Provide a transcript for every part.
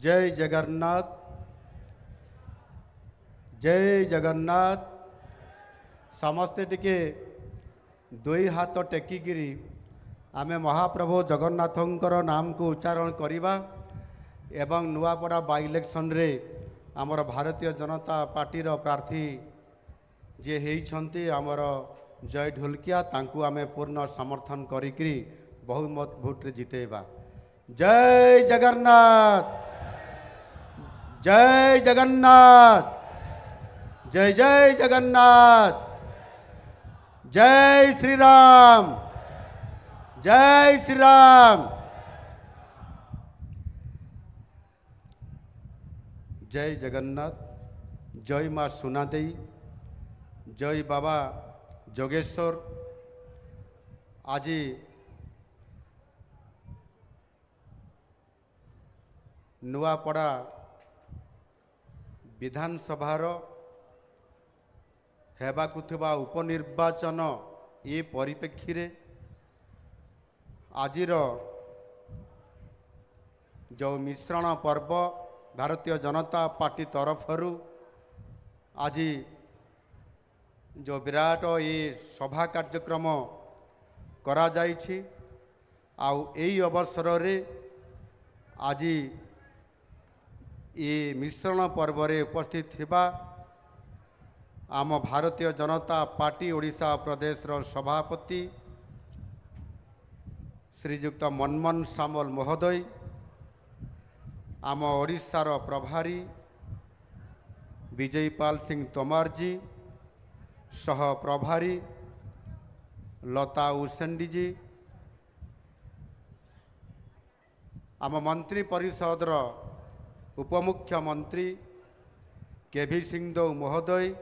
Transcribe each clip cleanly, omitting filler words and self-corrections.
जय जगन्नाथ जय जगन्नाथ। समस्ते टिके दुई हाथ टेकिकी आम महाप्रभु जगन्नाथंकर नाम को उच्चारण करवा एवं नुआपड़ा बाई इलेक्शन रे आमर भारतीय जनता पार्टीर प्रार्थी जे होती आमर जय ढोलकिया तांकू आमे पूर्ण समर्थन करी बहुमत भोट जितेबा। जय जगन्नाथ जय जगन्नाथ जय जय जगन्नाथ जय श्री राम जय श्री राम। जय जगन्नाथ जय माँ सुनादेई जय बाबा जोगेश्वर। आज नुआपड़ा विधानसभार हेबाकुथिबा उपनिर्वाचन ये परिप्रेक्षी रे आजिर जो मिश्रण पर्व भारतीय जनता पार्टी तरफरु आज जो विराट ये सभा कार्यक्रम करा जाइछि आउ एई अवसर रे आज ये मिश्रण पर्व रे उपस्थित थिबा आम भारतीय जनता पार्टी ओडिशा प्रदेश रो सभापति श्रीयुक्त मनमोहन सामल महोदय, आम ओडिशार प्रभारी विजयपाल सिंह तोमर जी, सह प्रभारी लता उसेंडी जी, आम मंत्री परिषद उपमुख्यमंत्री केभी सिंहदेव महोदय,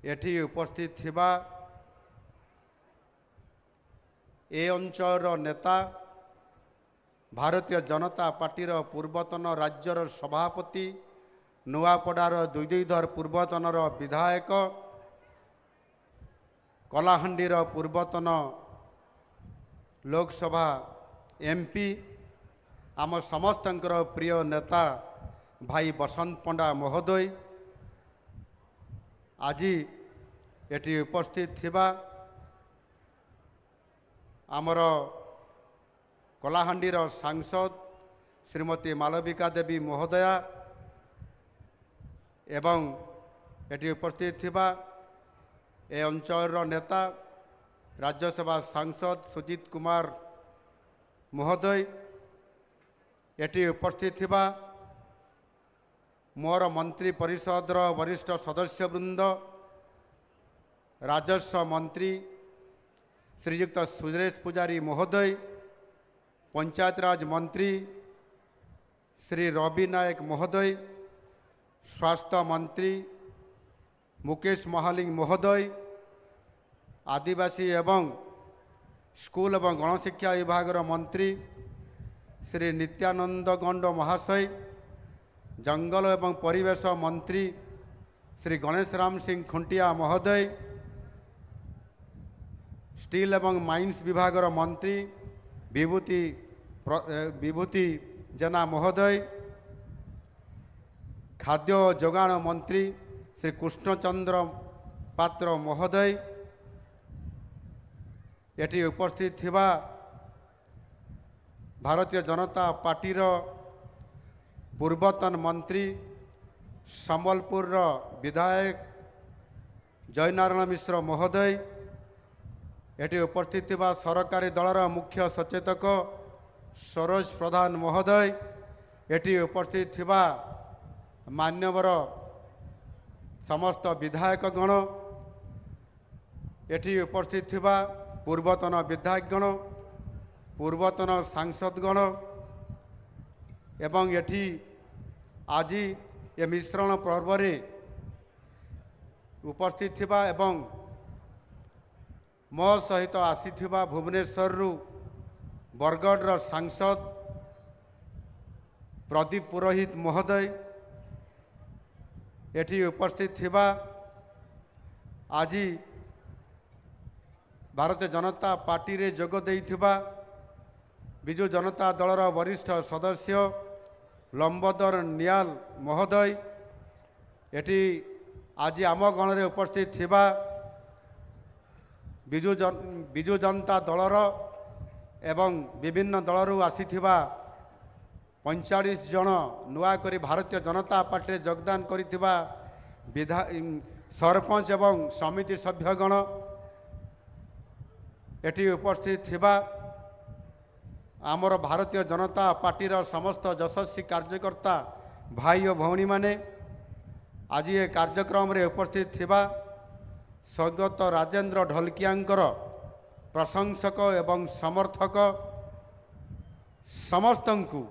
एठी उपस्थित थिबा ए अंचल नेता भारतीय जनता पार्टीर पूर्वतन राज्यर सभापति नुआपड़ार दुईधर पूर्वतन विधायक कलाहांडीर पूर्वतन लोकसभा एमपी आम समस्तंकर प्रिय नेता भाई बसंत पंडा महोदय आज एटी उपस्थित थिबा आमर कलाहांडीर सांसद श्रीमती मालविका देवी महोदया एवं एटी उपस्थित थिबा ए अंचल नेता राज्यसभा सांसद सुजीत कुमार महोदय, एटी उपस्थित थिबा मोर मंत्री परिषद वरिष्ठ सदस्यवृंद राजस्व मंत्री श्रीयुक्त सुरेश पुजारी महोदय, पंचायतराज मंत्री श्री रवि नायक महोदय, स्वास्थ्य मंत्री मुकेश महालिंग महोदय, आदिवासी एवं स्कूल एवं गणशिक्षा विभाग मंत्री श्री नित्यानंद गंड महाशय, जंगल एवं परिवेश मंत्री श्री गणेश राम सिंह खुंटिया महोदय, स्टील एवं माइंस विभाग मंत्री विभूति जेना महोदय, खाद्य जोगाण मंत्री श्री कृष्णचंद्र पात्र महोदय, एटी उपस्थित थिबा भारतीय जनता पार्टीर पूर्वतन मंत्री संबलपुर विधायक जयनारायण मिश्र महोदय, एटी उपस्थित थिबा सरकारी दलर मुख्य सचेतक सरोज प्रधान महोदय, एटी उपस्थित थिबा मान्यवर समस्त विधायकगण, एटी उपस्थित थिबा पूर्वतन विधायकगण, पूर्वतन सांसदगण एवं एटी आज ये मिश्रण पर्व रे उपस्थित थिबा एवं मो सहित आसीथिबा भुवनेश्वर बरगढ़ सांसद प्रदीप पुरोहित महोदय, एटी उपस्थित थिबा आज भारतीय जनता पार्टी रे जोग देइथिबा विजु जनता दलर वरिष्ठ सदस्य लंबोदर नियाल महोदय एटी आज आम गण में उपस्थित थिबा विजु जनता दलर एवं विभिन्न दलरू आसीथिबा 45 जन नुआ करी भारतीय जनता पार्टी योगदान करिथिबा सरपंच एवं समिति सभ्यगण एटी उपस्थित थिबा आमर भारतीय जनता पार्टी समस्त यशस्वी कार्यकर्ता भाई और भौणी माने आज ये कार्यक्रम रे उपस्थित थिबा स्वर्गत राजेंद्र ढोलकियांकर प्रशंसक एवं समर्थक समस्तंकु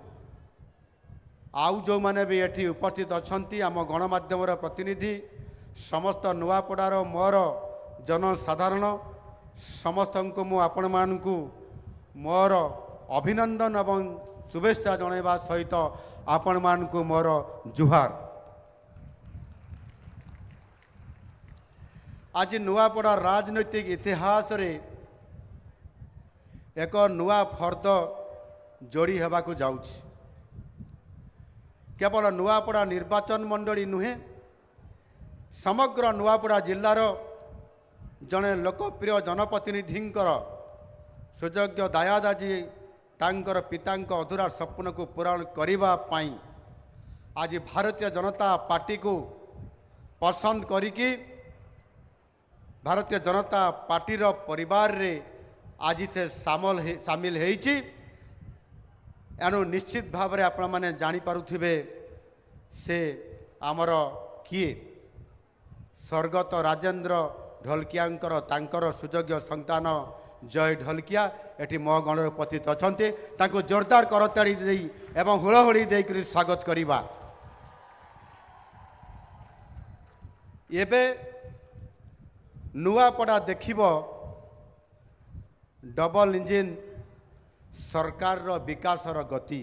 आउ जो माने भी एठी उपस्थित अछंती आम गणमाध्यम प्रतिनिधि समस्त नुआपड़ार मोर जनसाधारण समस्त को मु आपण मानकु मोर अभिनंदन एवं शुभेच्छा जणाइबा सहित आपण मानकु मोर जुहार। आज नुआपड़ा राजनैतिक इतिहास रे एक नुआ फर्द जोड़ी हेबाकु जाउछि। केवल नुआपड़ा निर्वाचन मंडली नुहे समग्र नुआपड़ा जिल्लार जड़े लोकप्रिय जनप्रतिनिधिंकर सुयोग्य दायादाजी तांकर पितांक अधूरा स्वप्न को पूरण करिबा पाई आज भारतीय जनता पार्टी को पसंद करिकी भारतीय जनता पार्टी परिवार रे आज से सामिल होइछि। एणु निश्चित भाव में आपण मैंने जानीपारे से आमर किए स्वर्गत राजेंद्र ढोलकियांकर तांकर सुयोग्य संतान जय ढोलकिया एटी मो गण उपस्थित अच्छा तांको जोरदार करताड़ी दे एवं हुलहुली देकर स्वागत करिबा। एबे नुआपड़ा देखिब डबल इंजिन सरकार विकासर गति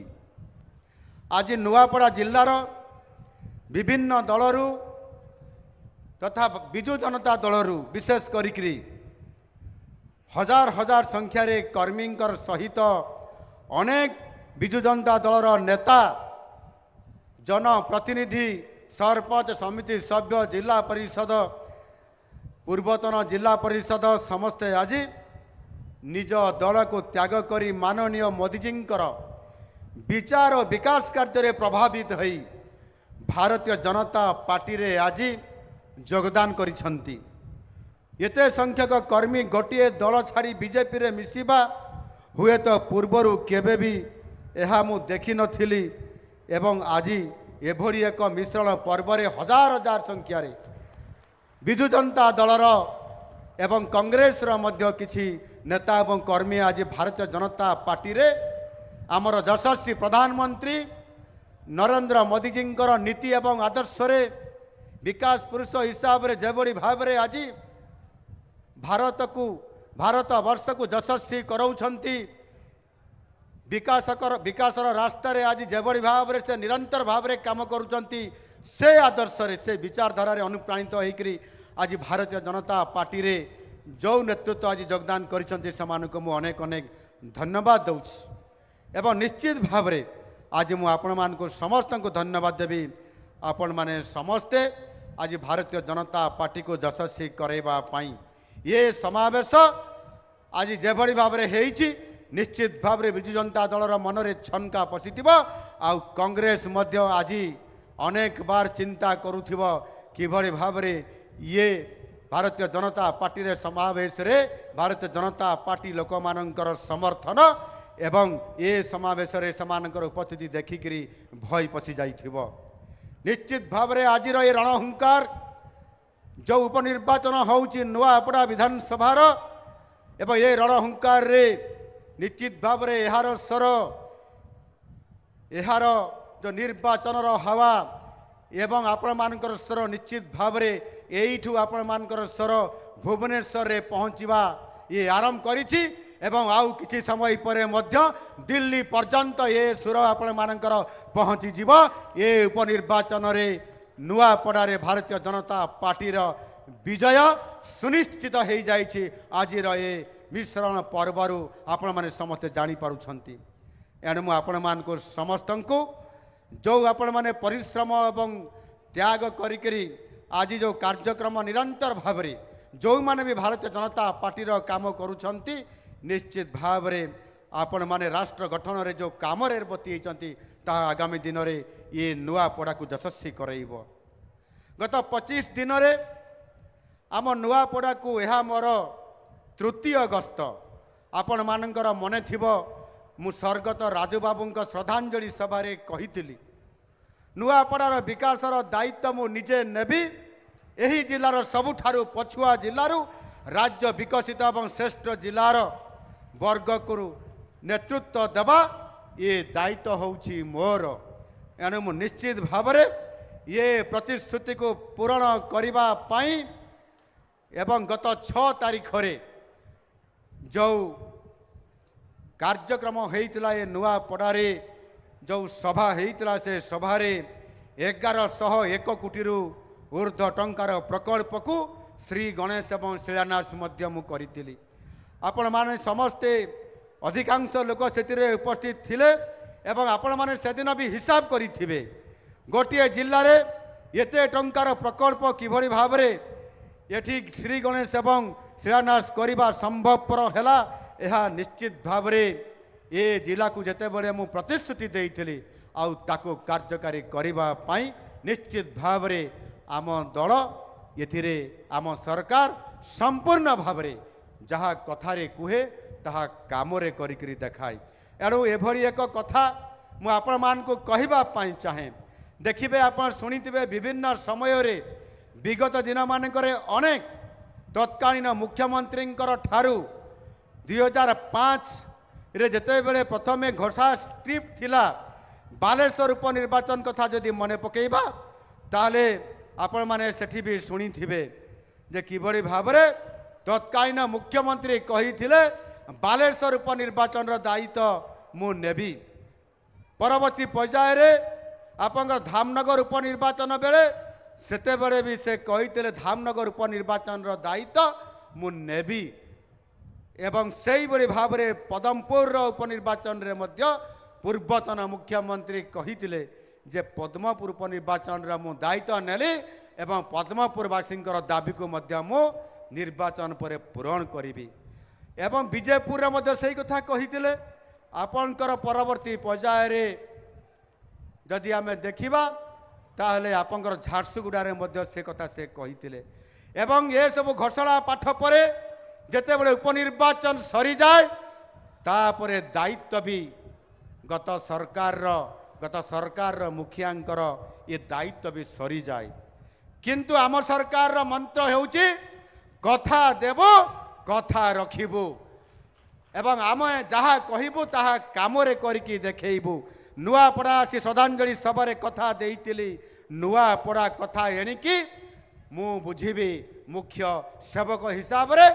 आज नुआपड़ा जिल्लार विभिन्न दलरू तथा विजु जनता दलरू विशेष करी हजार हजार संख्यार कर्मी सहित अनेक विजु जनता दलर नेता जनप्रतिनिधि सरपंच समिति सभ्य जिला परिषद पूर्वतन जिला परिषद समस्ते आज निज दल को त्याग करी माननीय मोदीजींकर विचार और विकास कार्य प्रभावित होई भारतीय जनता पार्टी रे आज योगदान करिसंती। एते संख्यक कर्मी गोटे दल छाड़ी बीजेपी रे मिसिबा हुए तो पूर्वरु केबे भी एहा मु देखि नथिली एवं आज एभली एक मिश्रण पर्व रे हजार हजार संख्यार विजु जनता दलर एवं कांग्रेस मध्य किछि नेता एवं कर्मी आज भारतीय जनता पार्टी रे आमर यशस्वी प्रधानमंत्री नरेंद्र मोदीजींकर नीति एवं आदर्श रे विकास पुरुष हिसाब रे जेभली भाव रे आज भारत वर्ष को यशस्वी कराउछंती विकासर रास्ता रे आज जेभली भाव रे से निरंतर भाव रे काम करूछंती से आदर्श रे से विचारधारा रे अनुप्राणित होइकरी आज भारतीय जनता पार्टी रे जो नेतृत्व आज योगदान करिसंती समानको मु अनेक अनेक धन्यवाद दउछि एवं निश्चित भाव रे आज मु आपण मानको समस्त को धन्यवाद देवी। आपण माने समस्ते आज भारतीय जनता पार्टी को यशस्वी करैबा पाई ये समावेश आज जेभली भाव रे हेइछि निश्चित भाव रे विजु जनता दलर मन रे छनका पसिथिबो आ कांग्रेस मध्य आज अनेक बार चिंता करुथिबो किभली भाव रे ये भारतीय जनता पार्टी रे समावेश रे भारतीय जनता पार्टी लोक मानकर समर्थन एवं ये समावेश रे समानकर उपस्थिति देखिकरी भय पशि जाइथिबो। निश्चित भाव रे आज ये रणहुंकार जो उपनिर्वाचन होउछि नुआपड़ा विधानसभा एवं ये रणहुंकार रे निश्चित भाव रे एहार स्वर एहार जो निर्वाचन हवा एवं आपण मानकर स्वर निश्चित भाव रे एइठु आपण मानकर स्वर भुवनेश्वर रे पहुँचवा ये आरंभ करिछि एवं आउ किछि समय परे मध्य दिल्ली पर्यंत ये सुर आपण मानकर पहुँची जीव ये उपनिर्वाचन रे नुआपड़ा रे भारतीय जनता पार्टी रो विजय सुनिश्चित हो जाइछि। आज ये मिश्रण पर्वरु आपण माने समस्त जानी पारुछंती एणु मु आपण मानको समस्त को जो आपण माने परिश्रम एवं त्याग करी आज जो कार्यक्रम निरंतर भाव में जो माने भी भारतीय जनता पार्टी काम करुछंती निश्चित भाव में आपण माने राष्ट्र गठन रे जो काम बती ता आगामी दिन में ये नुआ पड़ा को यशस्वी करइब। गत 25 दिन में आम नुआ पड़ा को यह मोर तृतीय गस्त। आपण मानकर मन थिबो मु स्वर्गत राजूबाबू श्रद्धांजलि सभार कही नुआपड़ार विकासर दायित्व मु निजे नेबी यही जिलार सबुठारु पछुआ जिलू राज्य विकसित और श्रेष्ठ जिलार वर्ग को नेतृत्व देवा ये दायित्व होउछि मोर। एणु मु निश्चित भाव में ये प्रतिश्रुति को पूरण करबा पई एवं गत 6 तारीख रे जो कार्यक्रम होइतिला ये नुआपड़ारे जो सभा होइतिला से सभारे 1101 कोटी ऊर्ध्व टंकार प्रकल्प को श्री गणेश एवं शिलान्यास मध्य मु करितिली। आपण माने समस्ते अधिकांश लोक सेतिरे उपस्थित थिले एवं आपण माने सेदिन भी हिसाब करिथिबे गोटिए जिल्ला रे एते टंकार प्रकल्प किभଳି भाबरे एठी श्री गणेश एवं शिलान्यास करिबा संभवपर हैला। यह निश्चित भाव में ये जिला को जिते बड़े मु प्रतिश्रुति देइथिली आउ ताको कार्यकारी करिबा पाई निश्चित भाव में आम दल ये आम सरकार संपूर्ण भाव में जहाँ कथारे कुहे ताहा कामरे करिकरी देखाई। एणु एभली एक कथा मु आपण मान को कहबा पाई चाहे। देखिबे आपण सुनिथिबे विभिन्न समय रे विगत दिन मानकरे अनेक तत्कालीन मुख्यमंत्री ठारू 2005 रे जेते बेले प्रथमे घोषा स्क्रिप्ट थिला बालेश्वर उपनिर्वाचन कथा जदि मने पकेबा ताले आपण माने सेठी भी सुनी थिबे जे किबड़ी भाव रे तत्कालीन मुख्यमंत्री कही थिले बालेश्वर उपनिर्वाचन रो दायित्व मु नेबी। परवर्ती पर्याय रे आपनकर धामनगर उपनिर्वाचन बेले सेते बेले भी से कही थिले धामनगर उपनिर्वाचन रो दायित्व मु नेबी एवं सही बड़ी भाव में पदमपुर उपनिर्वाचन रे मध्य पूर्वतन मुख्यमंत्री कही जे पद्मपुर उपनिर्वाचन रे मु दायित्व नेली एवं पद्मपुरवासी दाबी को मध्य मु निर्वाचन पर पूरण करी एवं विजयपुर रे मध्य सही कथा कही आपणकर परवर्ती पर्याय रे जदि आमे देखिबा ताहले आपणकर झारसुगुड़ा रे मध्य से कथा से कही एवं ये सब घोषणा पाठ पर जेते बड़े उपनिर्वाचन सरी जाए तापरे दायित्व भी गत सरकार मुखियांकर ये दायित्व भी सरी जाए किंतु आम सरकार मंत्र होउची कथा देबो कथा रखिबो एवं आम जहाँ कहबू ताहा कामरे करके देखैबू। नुआपड़ा से श्रद्धांजलि सभारे कथा देइतिली नुआपड़ा कथा एणिकी मु बुझिबी मुख्य सेवक हिसाब रे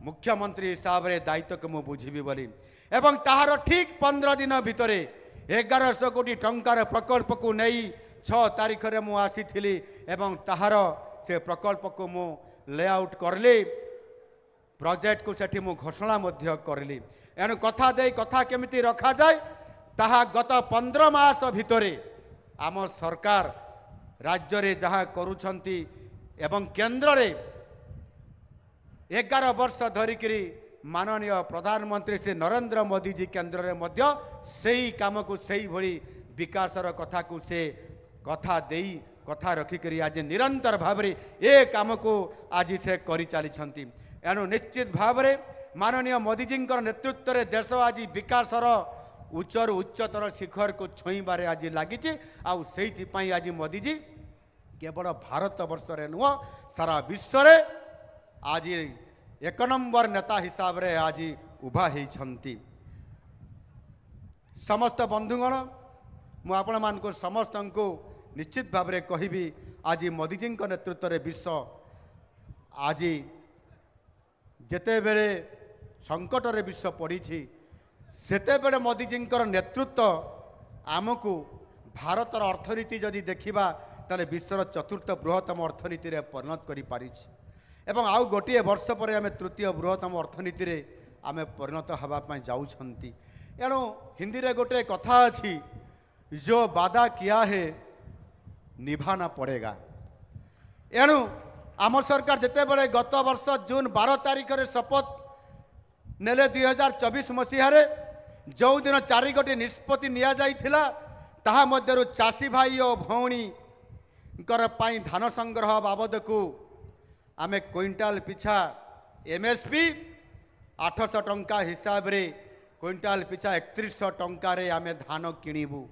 मुख्यमंत्री हिसाब रे दायित्व को मु बुझिबी बोली एवं ताहार ठीक 15 दिन भितर 1100 कोटी टंकार प्रकल्प को नहीं 6 तारीख रे मु आसी थिली एवं ताहार से प्रकल्प को मु लेआउट करली प्रोजेक्ट को सेठी मु घोषणा मध्य करली। एणु कथा दे कथा केमिति रखा जाए ताहा गत 15 मास भितर आम सरकार राज्य रे जहाँ करुछंती एवं केंद्र रे 11 वर्ष धरिकी माननीय प्रधानमंत्री श्री नरेंद्र मोदी जी केंद्र रे मध्य सही काम को सही भली विकासर कथा को से कथा देई कथा रखिकरी आज निरंतर भाव में ये काम को आज से करी चली। एणु निश्चित भाव में माननीय मोदी जी नेतृत्व रे देश आज विकासर उच्चर उच्चतर शिखर को छुईबार आज लगी आज मोदी जी केवल भारत वर्ष रे नुह सारा विश्व रे आज 1 नंबर नेता हिसाब रे आज उभा होती। समस्त बंधुगण मु आपण मान को समस्त को निश्चित भाव में कहबी आज मोदी जी नेतृत्व रे विश्व आज जेते बेले संकट रे विश्व पड़ी सेते बेले मोदी जी नेतृत्व आमको भारतर अर्थनीति जदि देखिबा ताले विश्वर चतुर्थ बृहत्तम अर्थनीति रे परिणत करि पारि एवं आउ गोटे वर्ष पर आम तृतीय बृहत्तम अर्थनीति रे आम परिणत हवा जाऊछंती। एणु हिंदी रे गोटे कथा अछि जो वादा किया है निभाना पड़ेगा। एणु आम सरकार जिते बड़े गत वर्ष जून 12 तारिख में शपथ नेले 2024 मसीह जो दिन 4 गोटी निष्पत्ति निया जाइथिला ताहा मध्यरु चाषी भाई और भौणी धान संग्रह बाबद को आमे क्विंटाल पिछा एमएसपी 800 टंका हिसाब रे क्विंटाल पिछा 3100 टंका रे आमे धान किणीबू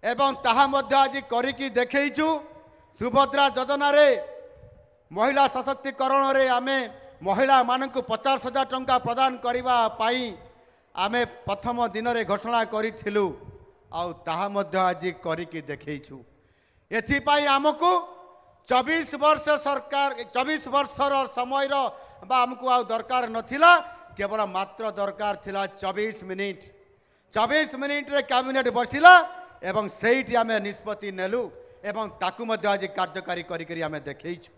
एवं ताहा मध्य आज करिकी देखैछु। सुभद्रा योजना रे महिला सशक्तिकरण रे आमे महिला मानकु 50,000 टंका प्रदान करिबा पाई आमे प्रथम दिन रे घोषणा करिथिलु आउ ताहा मध्य आज करिकी देखैछु। एथिपाई आमको 24 वर्ष सरकार 24 वर्षर समय आमको आ दरकार नथिला केवल मात्र दरकार थिला 24 मिनिट 24 मिनिट रे कैबिनेट बसिला एवं सेठी आमे निष्पत्ति नेलु एवं ताकु मध्य आज कार्यकारी करी आमे देखैछु।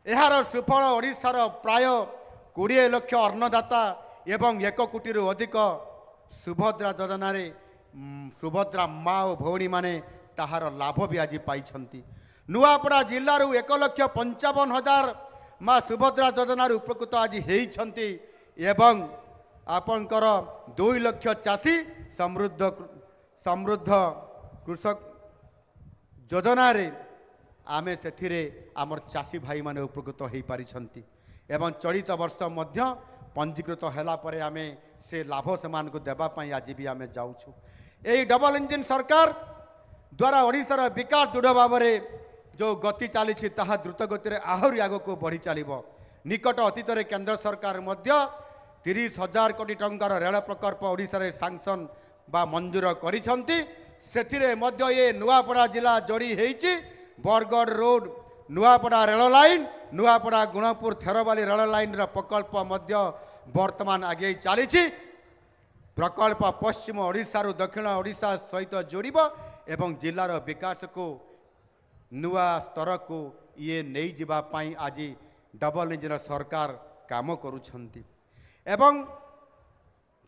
एहार सुफल ओडिशार प्राय 20 लाख अन्नदाता एवं 1 कोटी रु अधिक सुभद्रा योजना रे सुभद्रा माँ और भौणी माने ताहार लाभ भी आज पाई। नुआपड़ा जिलू 1,55,000 माँ सुभद्रा योजना उपकृत आज होती एवं आपणकर 2 लाख चाषी समृद्ध कृषक योजना रे आमे से आमर चाषी भाई माने उपकृत हो पारि एवं चलित वर्ष मध्य पंजीकृत हैला परे आमे से लाभ सेमान को देबा पई आज भी आमे जाउछु। एई डबल इंजिन सरकार द्वारा ओडिशार विकास दृढ़ भाव में जो गति चली ताहा द्रुत गति में आहरी आग को बढ़ी चलो। निकट अतीत में केंद्र सरकार मध्य 30,000 कोटी टंकार रेल प्रकल्प ओडिशा रे सांक्शन बा मंजूर करिसंती। सेथिरे मध्य ये नुआपड़ा जिला जोड़ी होईची Bargarh road Nuapada rail line Nuapada Gunupur Therubali rail line प्रकल्प मध्य वर्तमान आगे चली। प्रकल्प पश्चिम ओडिशा रु दक्षिण ओडिशा सहित जोड़ब एवं जिलार विकास को नुआ स्तर को ये नहीं जीवा पाई आज डबल इंजिन सरकार काम करुछंती। एवं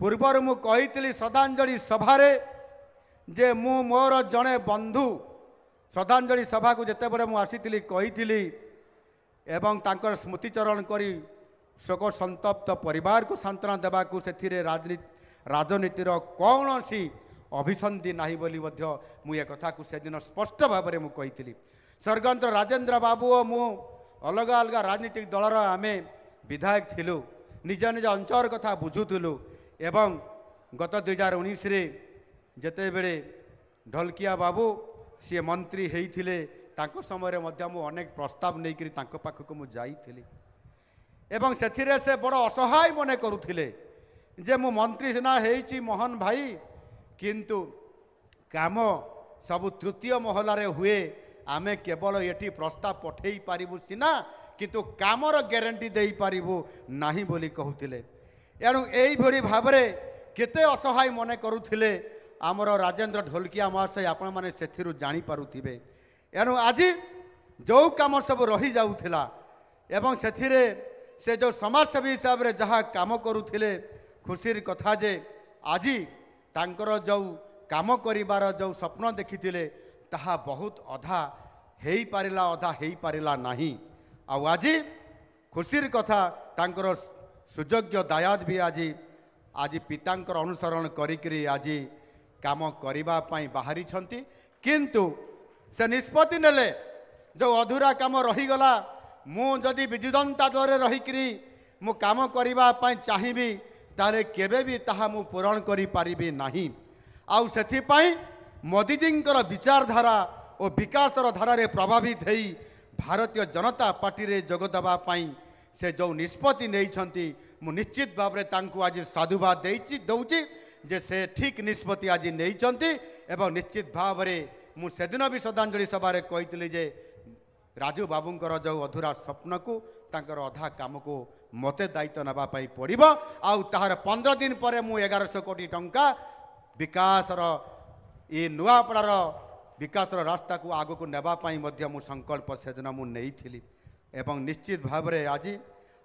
पूर्वर मु कही श्रद्धांजलि सभारे जे मु मोर जड़े बंधु श्रद्धांजलि सभा को जिते बड़े मु आसी कही एवं तांकर स्मृतिचरण करी शोक संतप्त परिवार को सांत्वना देवा को से राजनीतिर कौन सी अभिसंधि नहीं बोली मु ये कथा को सेदिन स्पष्ट भाव में मुझी। स्वर्गत राजेंद्र बाबू और मु अलग अलग राजनीतिक दलर आमे विधायक थिलु निज निज अंचल कथा बुझुलु एवं गत 2019 रे जेते बेले ढलकिया बाबू सी मंत्री होइथिले तांको समय मध्य मु अनेक प्रस्ताव नहीं करी तांको पाखक मु जाइथिली एवं सेथिरे से बड़ असहाय मने करुथिले जे मु मंत्री सिना हेइची मोहन भाई किंतु काम सब तृतीय महलारे हुए आमे केवल एटी प्रस्ताव पठेई पारिबु सिना किंतु कामर ग्यारंटी देई पारिबु नाही बोली कहूतिले। एणु एई भरी भाबरे केते असहाय मने करुथिले आमर राजेंद्र ढोलकिया महाशय आपण माने सेथिरु जानि पारुथिबे। एणु आज जो काम सब रही जाउथिला एवं सेथिरे से जो समाजसेवी हिसाब रे जहा काम करुथिले खुशीर कथा जे आज तांकर जो काम करिबार जो स्वप्न देखिथिले ताहा बहुत अधा हेई पारिला अधा हेई पारिला नाही। आज खुशीर कथा तांकर सुयोग्य दायाद भी आज पितांकर अनुसरण करिकरी आज काम करिबा पई बाहरी छंती किंतु से निष्पत्ति नेले जो अधूरा काम रहीगला मु जदि विजु जनता दल रहीकरी मु काम करिबा पई चाहिबी तारे केबे भी ताहा मु पूरण करि पारिबी नाही। आउ सेथिपाई मोदीजींकर विचारधारा और विकासर धारा रे प्रभावित होई भारतीय जनता पार्टी रे जोगदेवा पाई से जो निष्पत्ति नहीं मु निश्चित भाव में तांकु आज साधुवाद दौची जे से ठीक निष्पत्ति आज नहीं एवं निश्चित भाव में मु सेदिन भी श्रद्धांजलि सभा कही जे राजू बाबूंकर जो अधूरा स्वप्न को तांकर अधा काम को मते दायित्व नापा पड़ो आउ ताहार 15 दिन पर मु 1100 कोटी टंका विकासर ये नुआपड़ार विकासर रास्ता को आग को नेबापाई मु संकल्प सेदिन मु नहीं एवं निश्चित भाव में आज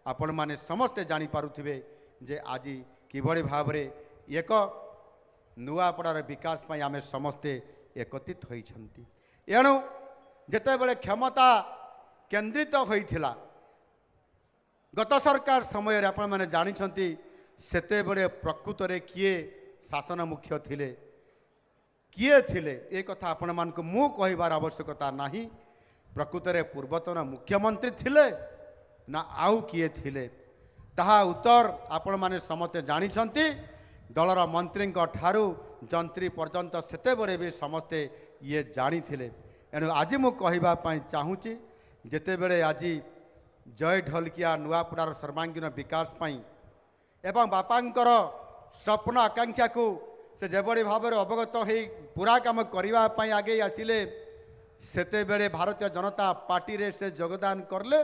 आपण माने समस्ते जानी पारुथिबे जे आज किभଳି भाव में एक नुआपड़ार विकास ପାଇଁ आमे समस्ते एकत्रित होइछंती। एणु जेतेबेले क्षमता केंद्रित होइथिला गत सरकार समय आपण माने जानिछंती सेतेबेले प्रकृत रे किए शासन मुख्य थिले किए थिले ए कथा आपण मान को मु कहिबार आवश्यकता नाही। प्रकृत रे पूर्वतन मुख्यमंत्री थिले ना आउ किए थिले ताहा उत्तर आपण माने समते जानिछंती। दलर मंत्री ठारू जंत्री पर्यंत सेतेबेले भी समस्ते ये जानी थिले। एणु आज मु कहिबा पई चाहूची जेतेबेले आज जय ढोलकिया नुआपड़ार सर्वांगीन विकास पई एवं बापांकर स्वप्न आकांक्षा को से जेबड़ी भाव में अवगत हो पूरा काम करने आगे आसिले सेतेबेले भारतीय जनता पार्टी रे से योगदान करले।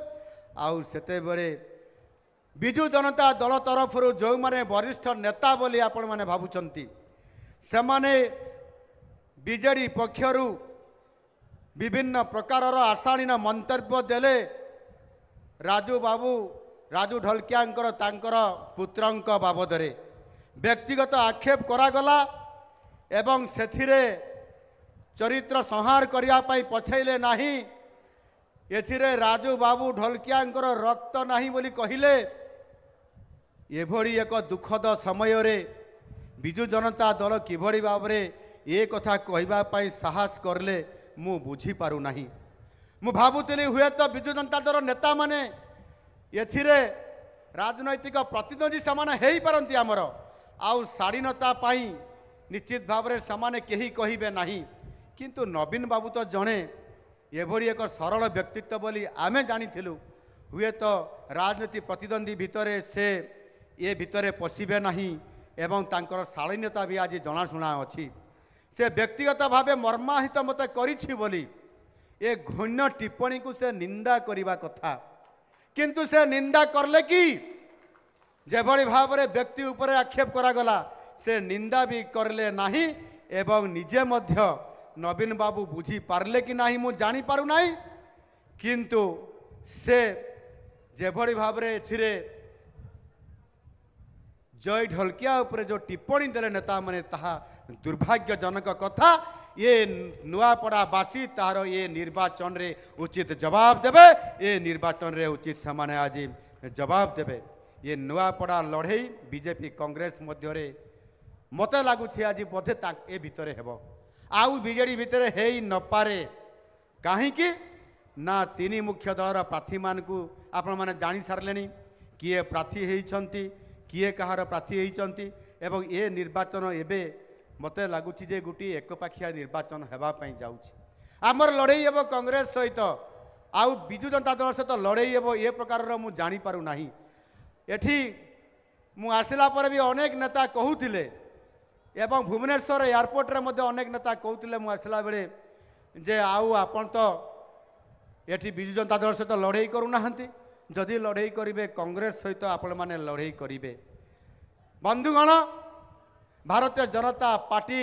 आउ सेतेबेले विजु जनता दल तरफ जो माने वरिष्ठ नेता बोली आपण माने भाबुचंती से माने बीजेडी पक्षरु विभिन्न प्रकारर आशाणीन मंतव्य देले। राजू बाबू राजू ढोलकियांकर तांकर पुत्रंक बाबदरे व्यक्तिगत आक्षेप करागला एवं सेथिरे चरित्र संहार करिया पई पछैले नाही। एथिरे राजू बाबू ढोलकियांकर रक्त नाही बोली कहिले। एभଳି एक दुखद समय रे विजु जनता दल किभଳି भाबरे ए कथा कहबा पई साहस करले मु बुझी पारु नाही। मु भाबुतली हुए तो विजु जनता दल नेता माने एथिरे राजनैतिक प्रतिद्वंदी समान हेई पारंती हमर आउ शालीनता पाई निश्चित भाव में समाने केही कहिबे नाही। किंतु नवीन बाबू तो जणे एभଳି एक सरल व्यक्तित्व बोली आमे जानिथिलु। हुए तो राजनीति प्रतिद्वंदी भितरे से ये भितरे पशिबे नाही एवं तांकर शालीनता भी आज जनाशुना अछि। से व्यक्तिगत भावे मर्माहित मते करिछि बोली ए घृण्य टिप्पणी को से निंदा करिबा कथा। किंतु से निंदा करले कि जेभଳି भाव में व्यक्ति उपरे आक्षेप करागला से निंदा भी करले नाही एवं निजे मध्य नवीन बाबू बुझी पारले कि नाही मु जानी पारु नाही। किंतु से जेभଳି भाव में एथिरे जय ढोलकिया उपरे जो टिप्पणी देले नेता माने ताहा दुर्भाग्यजनक कथा। ये नुआपड़ावासी तार ये निर्वाचन रे उचित जवाब देबे। ये निर्वाचन रे उचित समान आज जवाब देबे। ये नुआपड़ा लड़ई बीजेपी कांग्रेस मध्य मत लगुच आज बोधे ए भितर हेब आउ बीजेडी भितर हे न पारे। कहीं ना तीन मुख्य दलर प्रार्थी मान को आपण माने जानी सारले किए प्रार्थी होती किए कहार प्रार्थी होती एवं ए निर्वाचन एबे मत लगुच जे गोटे एकपाखिया निर्वाचन होगापी जाऊँगी। आमर लड़ई हे कांग्रेस सहित आउ विजु जनता दल सहित लड़ई हे ए प्रकार मु जानी पारु नाही। एठी मु आसिला पर भी अनेक नेता कहूतिले एवं भुवनेश्वर एयरपोर्ट रे मध्य अनेक नेता कहूतिले मु आसिला बेले जे आउ आपण तो एठी विजु जनता दल सहित लड़ई करू नाहंती। जदि लड़ई करिवे कांग्रेस सहित आपण माने लड़ई करिवे। बंधुगण भारतीय जनता पार्टी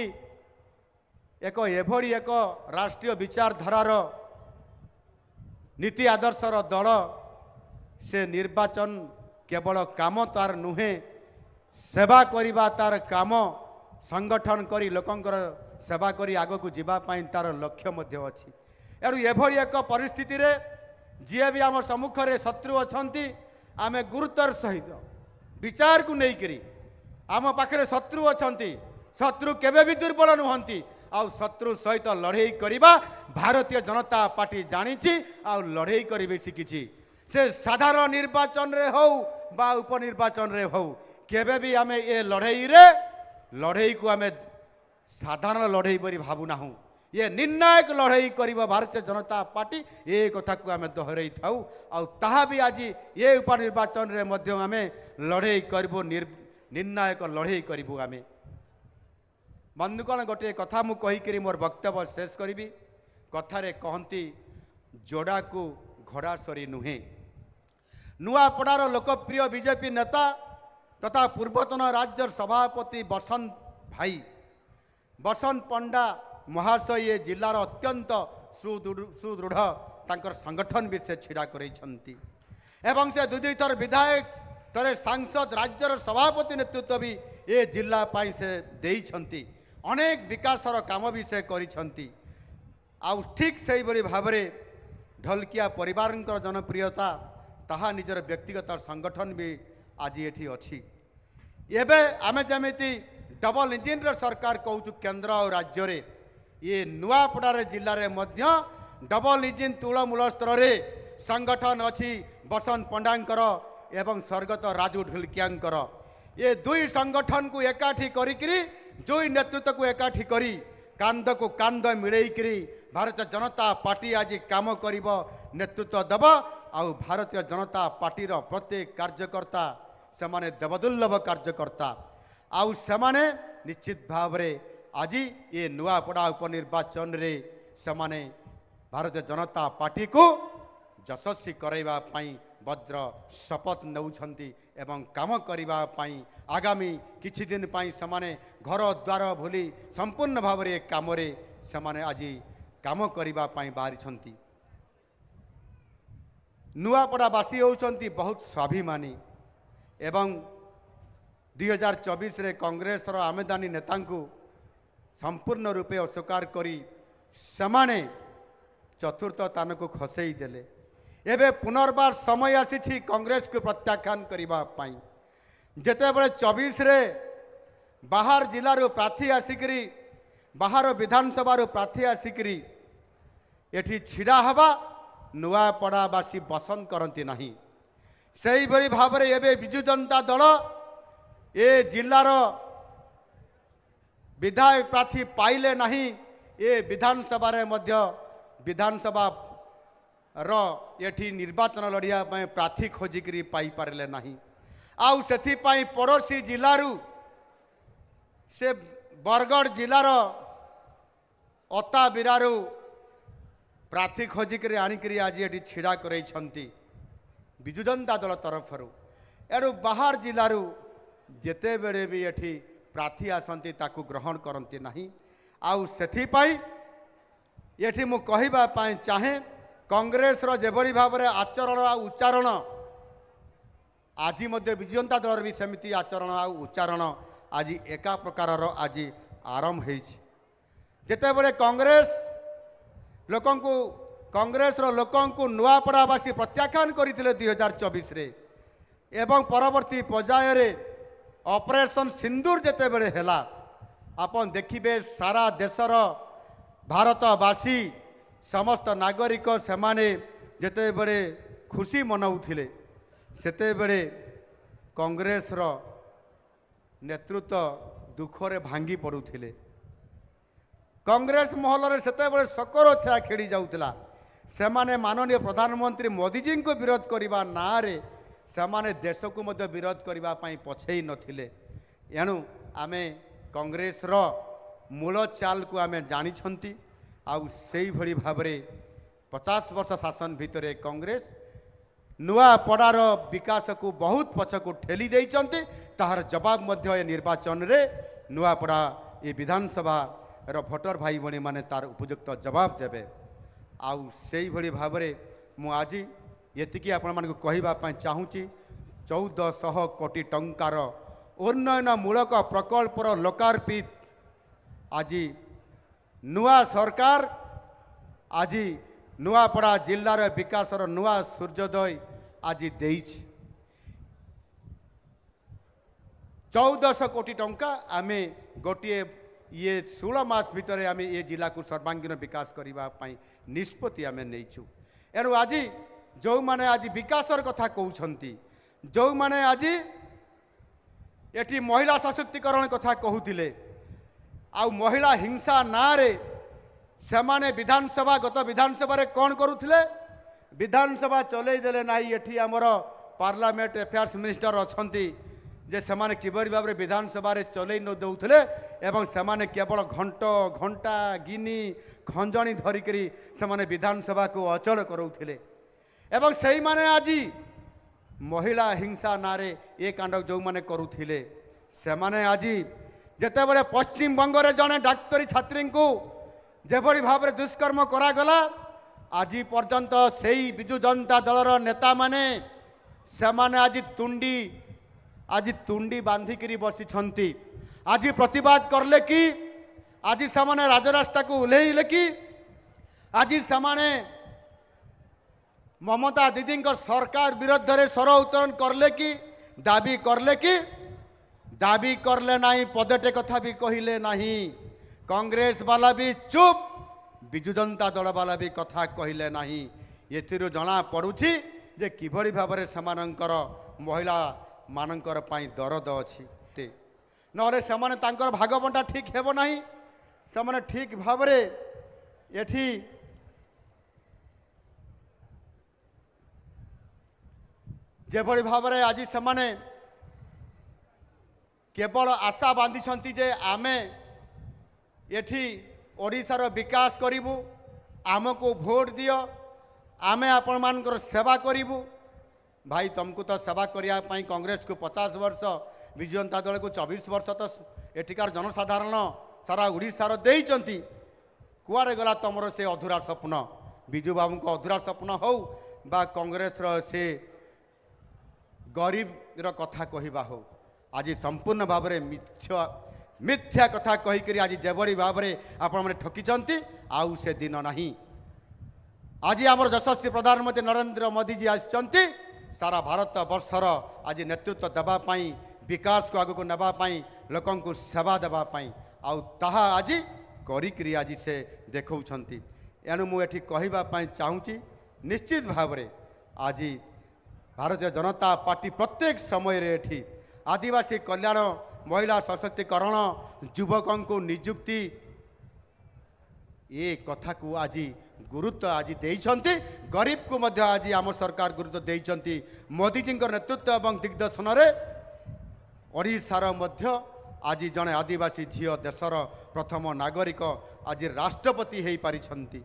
एक एभଳି एक राष्ट्रीय विचारधारार नीति आदर्शर दल से निर्वाचन केवल काम तार नुहे सेवा करिबा तार काम संगठन करी लोकंकर सेवा करी आग को जीवा पाई तार लक्ष्य मध्य अछि। एणु एभଳି एक परिस्थिति रे जी भी आम सम्मुख रे शत्रु अछंती आमे गुरुतर सहित विचार को नहीं करी आम पाखरे शत्रु अछंती। शत्रु केबे भी दुर्बल नुहंती आउ शत्रु सहित लड़ई करिबा भारतीय जनता पार्टी जानिछि आउ लड़ई करिबे शिखिछि। से साधारण निर्वाचन रे हो बा उपनिर्वाचन रे हो केबे भी आमे ए लड़ई को आमे साधारण लड़ई परि भाबु नाहु। ये निर्णायक लड़ई करिबा भारतीय जनता पार्टी ए कथा को आमे दोहराई थाउ आउ ताहा भी आज ये उपनिर्वाचन रे मध्य आमे लड़ई करबो निर्णायक लड़ई करबो आमे। बंधुगण गोटे कथा मु कहि करी मोर वक्तव्य शेष करिबी। कथारे कहंती जोड़ा को घोड़ा सरी नुहे। नुआपड़ार लोकप्रिय बीजेपी नेता तथा पूर्वतन राज्य सभापति बसंत पंडा महाशय ये जिलार अत्यंत सुदृढ़ तांकर संगठन भी से छिड़ा करैछंती एवं से दुई थर विधायक थरे सांसद राज्यर सभापति नेतृत्व भी ए जिला पाई से देइछंती अनेक विकासर काम भी से करिछंती आउ ठीक से भाव में ढलकिया परिवार जनप्रियता ताहा निजर व्यक्तिगत संगठन भी आज ये अच्छी एबे आमे जमिति डबल इंजिन सरकार कहूँ केंद्र और राज्य रे ये नुआपड़ा जिले में मध्य डबल इंजिन तूलमूल स्तर रे संगठन अच्छी बसंत पंडांकर एवं स्वर्गत राजू ढुलकियांकर ये दुई संगठन को एकाठी करी जो नेतृत्व को एकाठी करी कांद को कांद मिलैकरी भारतीय जनता पार्टी आज काम करिब नेतृत्व दब आउ भारतीय जनता पार्टी रो प्रत्येक कार्यकर्ता सेमाने देवदुर्लभ कार्यकर्ता आउ सेमाने निश्चित भाव रे आज ये नुआपड़ा उपनिर्वाचन रे सेमाने भारतीय जनता पार्टी को यशस्वी करैबा पई भद्र शपथ नौछंती एवं काम करबा पई आगामी किछि दिन पई सेमाने घर द्वार भूली संपूर्ण भाव रे काम रे सेमाने आज काम करबा पई बाहरी छंती नुआपड़ावासी होउछंती बहुत स्वाभिमानी एवं 2024 रे कांग्रेस रो आमेदानी नेता को संपूर्ण रूपे अस्वीकार करी सेमाने चतुर्थ स्थान को खसई देले एबे पुनर्बार समय आसी कांग्रेस को प्रत्याख्यान करबा पई जेते बळे 24 रे बाहर जिला रो प्रार्थी आसिकरी बाहर विधानसभा रो प्रार्थी आसिकरी एठी छिड़ा हवा नुआपड़ावासी पसंद करती नहीं सही भली भाव रे एबे बिजु जनता दल ए जिलार विधायक प्रार्थी पाइले नहीं ए विधानसभा रे मध्य विधानसभा रो एठी निर्वाचन लड़िया पय प्रार्थी खोजिकरी पाई पारले नहीं आउ सेथि पई पड़ोसी जिलारू से बरगढ़ जिलार अता बिरारू प्रार्थी खोजिकरी आनिकरी आज एठी छिड़ा करई छंती बिजु जनता दल तरफ एणु बाहर जिलारू जेते बेले भी एठी प्रार्थी आसंती ताकू ग्रहण करती नहीं आउ सेथि पई एठी मु कहिबा पई चाहे कांग्रेस रो जेभली भाव में आचरण आ उच्चारण आज मध्य बिजु जनता दल भी सेमिति आचरण आ उच्चारण आज एका प्रकार आज आरंभ होइछि जेते बेले कांग्रेस रो लोकं को नुआपड़ावासी प्रत्याख्यान करथिले 2024 रे एवं परवर्ती पर्याय रे ऑपरेशन सिंदूर जेते बेले हेला आपन देखिबे सारा देशर भारतवासी समस्त नागरिक सेमाने जेते बेले खुशी मनाउथिले सेते बेले कांग्रेस रो नेतृत्व दुखरे भांगी पड़ुथिले कांग्रेस महल रे सेते बेले सकरो छा खेड़ी जाउतला सेमाने माननीय प्रधानमंत्री मोदी जी को विरोध करबा ना रे सेमाने देश को मध्य विरोध करबा पई पछेई नथिले एणु आमे कांग्रेस रो मूल चाल को आमे जानी छंती आउ सेई भली भाबरे 50 वर्ष शासन भितरे कांग्रेस नुआपड़ार विकास को बहुत पछ को ठेली देइचंती ताहार जवाब मध्य ए निर्वाचन रे नुआपड़ा ए विधानसभा रो भोटर भाई बणी माने तार उपयुक्त जवाब देबे आउ सेई भली भाबरे मु आज एतिकी आपण मानक कहिबा पई चाहूची 1400 कोटी टंकार उन्नयनमूलक प्रकल्पर लोकार्पित आज नुआ सरकार आज नुआपड़ा जिलार विकासर नुआ सूर्योदय आज देइछि 1400 कोटी टंका आमे गोटे ये 16 मास भितर आमे ये जिला को सर्वांगीन विकास करबा पई निष्पत्ति आमे नैछु एणु आज जो माने आज विकासर कथा कहउछंती जो माने आज एठी महिला सशक्तिकरण कथा कहूतिले आ महिला हिंसा ना रे सेमाने विधानसभा गत विधानसभा रे कौन करुथिले विधानसभा चलै देले नाही एठी हमर पार्लियामेंट अफेयर्स मिनिस्टर अछंती जे सेमाने किबरी भाव रे विधानसभा रे चलै न दउथिले एवं सेमाने केवल घंटा गिनी खंजणी धरिकरी सेमाने विधानसभा को अचल करउथिले एवं सही माने आज महिला हिंसा नारे ए कांड जो माने करुथिले सेमाने आज जेते बेले पश्चिम बंग रे जने डाक्तरी छात्री को जेभली भाव में दुष्कर्म करागला आज पर्यंत सेई बिजु जनता दलर नेता माने सेमाने आज तुंडी आज तुंडी बांधिकी बसी आज प्रतिवाद करले कि आज से राजरास्ता को ओह्लैले कि आज से ममता दीदी सरकार विरुद्ध रे स्वर उत्तोलन करले कि दाबी करले कि दाबी करले नहीं पदटे कथा भी कहले नहीं कांग्रेस वाला भी चुप विजु जनता दल वाला भी कथा कहले नहीं ये जना पड़ुछि जे किभଳି भाबरे समानंकर महिला मानंकर पाई दरद अछि नले समाने तांकर भागबंटा ठीक हेबो नहीं समाने ठीक भाबरे एठी जेभଳି भाबरे आज समाने केवल आशा बांधी जे आमे एठी ओडिशार विकास करिबु आमको भोट दियो आमे आपण मानकर सेवा करिबु भाई तुमको तो सेवा करिया पई कांग्रेस को 50 वर्ष विजु जनता दल को 24 वर्ष तो एठिकार जनसाधारण सारा ओडिशार देइचंती कुआरे गला तुमर से अधूरा स्वप्न विजु बाबू को अधूरा स्वप्न हो बा कांग्रेस रो से गरीब रो कथा कहिबा हो आज संपूर्ण भाव में मिथ्या कथा कहीकि आज जेभଳି भाव आपण मैंने ठकिचंती आउ से दिन नहीं आज आमर यशस्वी प्रधानमंत्री नरेंद्र मोदी जी आसिचंती सारा भारत वर्षर आज नेतृत्व देवाई विकास को आगक नापी लोक सेवा देवाई आउ ताहा आज करी आज से देखौछंती एणु मुझे कहवाई चाहूँगी निश्चित भाव में आज भारतीय जनता पार्टी प्रत्येक समय रे आदिवासी कल्याण महिला सशक्तिकरण युवकों को नियुक्ति ये कथा को आज गुरुत्व आज देइछंती गरीब को मध्य आज आम सरकार गुरुत्व देइछंती मोदी जी नेतृत्व एवं दिग्दर्शन रे ओडिशार मध्य आज जड़े आदिवासी झील देशर प्रथम नागरिक आज राष्ट्रपति हो पारिछंती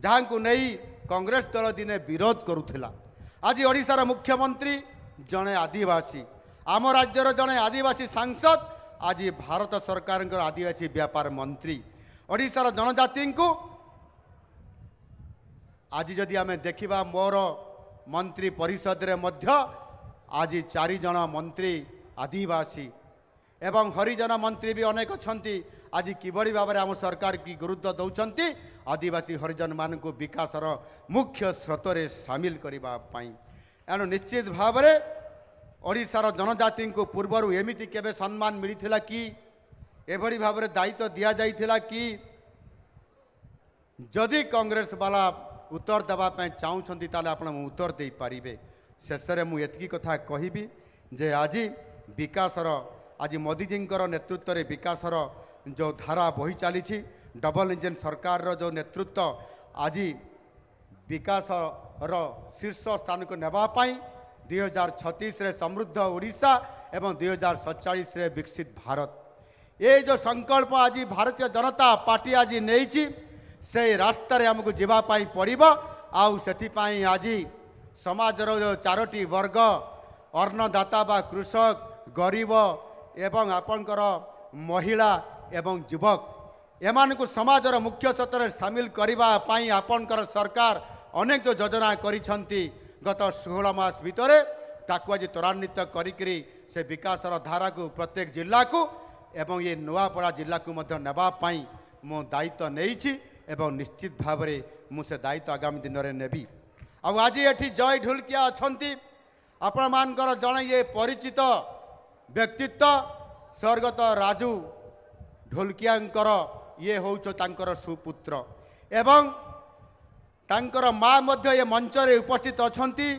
जहाँ को नहीं कांग्रेस दल दिने विरोध करुथिला आज ओडिशार मुख्यमंत्री जड़े आदिवासी आम राज्यर जड़े आदिवासी सांसद आज भारत सरकार आदिवासी व्यापार मंत्री ओडिशार जनजाति को आज जदि आम देखा मोर मंत्री परिषद रे मध्य आज 4 जन मंत्री आदिवासी एवं हरिजन मंत्री भी अनेक अच्छा आज किभଳି भाव में आम सरकार की गुरुत्व दौरान आदिवासी हरिजन मान को विकासर मुख्य स्रोत में सामिल करने एणु निश्चित भाव में ओडिशार जनजाति को पूर्वर एमिति केबे सम्मान मिलिथिला कि एभଳି भाव में दायित्व दि जाइथिला कि जदि कांग्रेस वाला उत्तर देवाई चाहूँगी ताले आपण उत्तर दे पारिबे शेष में मुझे कथा कहबी जे आज विकासर आज मोदी जी नेतृत्व में विकासर जो धारा बही चली डबल इंजन सरकार रो जो नेतृत्व आज विकासर शीर्ष स्थान को नेबापाई 2036 रे समृद्ध ओडिशा एवं 2047 रे विकसित भारत ये जो संकल्प आज भारतीय जनता पार्टी आज नहीं से रास्तार आमको जीवाई पड़ो आउ से आज समाजर जो 4टी वर्ग अन्नदाता बा कृषक गरीब एवं आपणकर महिला एवं युवक एमान को समाजर मुख्य स्रोत में सामिल करने आपणकर सरकार अनेक जो योजना करिछंती गत 16 मास भितर ताकू आज त्वरान्वित करी से विकासर धारा को प्रत्येक जिला को एवं ये नुआपड़ा जिला को मध्य नेबापाई मो दायित्व नहीं एवं निश्चित भाव में मुझे दायित्व आगामी दिन में नेबी आज ये जय ढुलकिया अच्छा आपण मानकर जड़े ये परिचित व्यक्तित्व स्वर्गत राजू ढोलकियांकर ये हूँ सुपुत्र एवं तांकर माँ मध्य ये मंच रे उपस्थित अछंती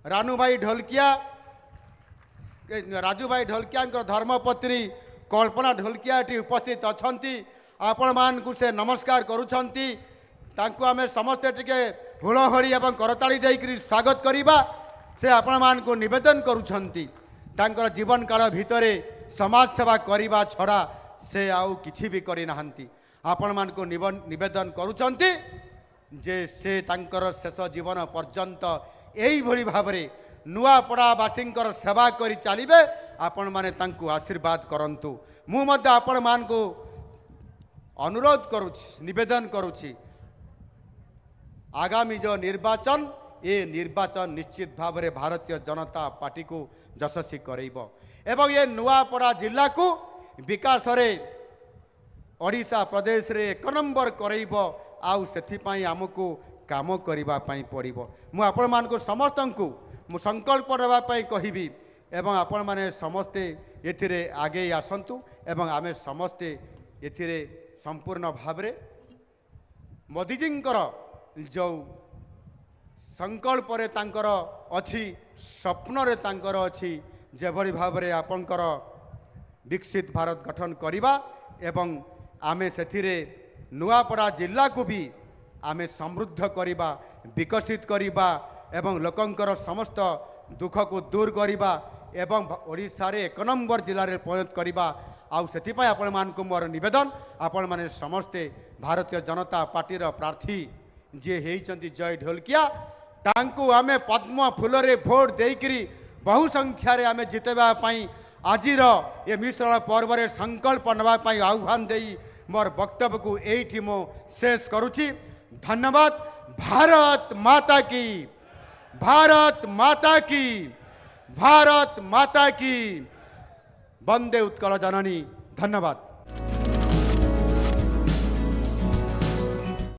रानू भाई ढोलकिया राजू भाई ढोलकिया धर्मपत्नी कल्पना ढोलकिया उपस्थित अछंती आपण मान को से नमस्कार करुछंती तांको आमे समस्ते टिके हुलहड़ी एवं करताली देकरी स्वागत करिबा से आपण मान को निवेदन करुछंती तांकर जीवन काल भितरे समाज सेवा करिबा छड़ा से आउ किछि भी करि नाहंती आपण मान को निवेदन करुछंती जे से तांकर शेष जीवन पर्यंत एई भली भाबरे नुआपड़ावासींकर सेवा करी चलिबे आपण माने तांको आशीर्वाद करंतु मु मध्य आपण मान को अनुरोध करुछि निवेदन करुछि आगामी जो निर्वाचन ए निर्वाचन निश्चित भाव में भारतीय जनता पार्टी को यशस्वी करेब एवं ये नुआपड़ा जिला को विकास रे ओडिशा प्रदेश रे 1 नंबर करेब आउ सेथिपाई आमको काम करिबा पई पड़िबो। मु आपण मान को समस्त को मु संकल्प नेबा पई कहिबी एवं आपण माने समस्ते एथिरे आगे आसंतु एवं आमे समस्ते एथिरे संपूर्ण भाव रे मोदीजींकर जो संकल्प रे तांकर अछि स्वप्न रे तांकर अछि जेभली भाव रे आपणकर विकसित भारत गठन करिबा एवं आमे सेथिरे नुआपड़ा जिला को भी आमे समृद्ध करिबा विकसित करिबा एवं लोकंकर समस्त दुख को दूर करिबा एवं ओडिशा रे 1 नंबर जिला रे परिणत करिबा आउ सेथिपाई आपण मान को मोर निवेदन आपण माने समस्ते भारतीय जनता पार्टी रो प्रार्थी जे हेइचंती जय ढोलकिया तांको आमे पद्म फूल रे भोट देइकरी बहु संख्या रे आमे जितेबा पई आजिर ये मिश्रण पर्व रे संकल्प नबा पई आह्वान देई मोर वक्तव्य को एठी मो शेष करूची। धन्यवाद। भारत माता की, भारत माता की, भारत माता की। वंदे उत्कल जननी। धन्यवाद।